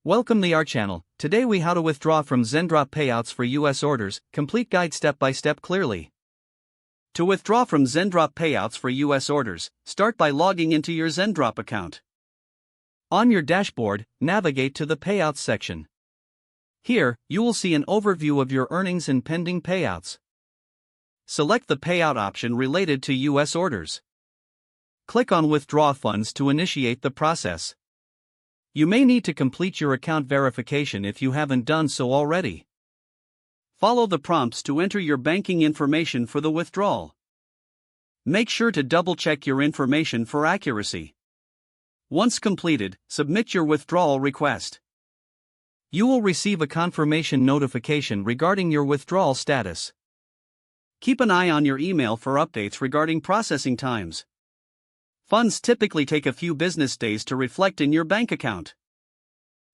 Welcome to our channel. Today we how to withdraw from Zendrop payouts for US orders, complete guide step by step clearly. To withdraw from Zendrop payouts for US orders, start by logging into your Zendrop account. On your dashboard, navigate to the Payouts section. Here, you will see an overview of your earnings and pending payouts. Select the payout option related to US orders. Click on Withdraw Funds to initiate the process. You may need to complete your account verification if you haven't done so already. Follow the prompts to enter your banking information for the withdrawal. Make sure to double-check your information for accuracy. Once completed, submit your withdrawal request. You will receive a confirmation notification regarding your withdrawal status. Keep an eye on your email for updates regarding processing times. Funds typically take a few business days to reflect in your bank account.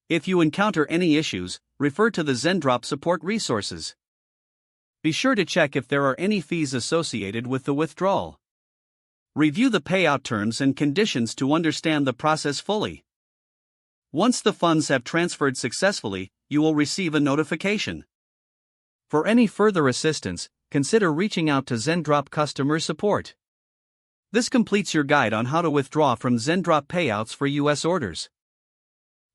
If you encounter any issues, refer to the Zendrop support resources. Be sure to check if there are any fees associated with the withdrawal. Review the payout terms and conditions to understand the process fully. Once the funds have transferred successfully, you will receive a notification. For any further assistance, consider reaching out to Zendrop customer support. This completes your guide on how to withdraw from Zendrop payouts for US orders.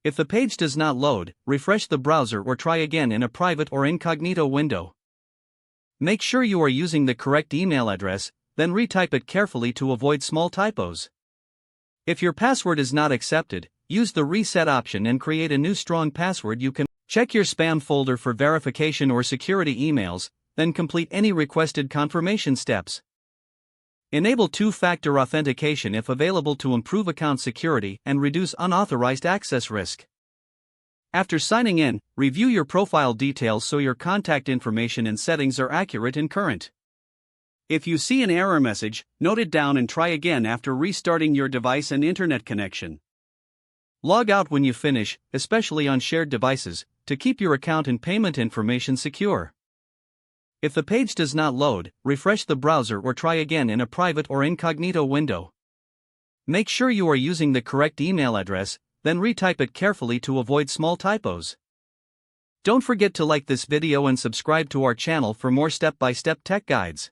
If the page does not load, refresh the browser or try again in a private or incognito window. Make sure you are using the correct email address, then retype it carefully to avoid small typos. If your password is not accepted, use the reset option and create a new strong password. You can check your spam folder for verification or security emails, then complete any requested confirmation steps. Enable two-factor authentication if available to improve account security and reduce unauthorized access risk. After signing in, review your profile details so your contact information and settings are accurate and current. If you see an error message, note it down and try again after restarting your device and internet connection. Log out when you finish, especially on shared devices, to keep your account and payment information secure. If the page does not load, refresh the browser or try again in a private or incognito window. Make sure you are using the correct email address, then retype it carefully to avoid small typos. Don't forget to like this video and subscribe to our channel for more step-by-step tech guides.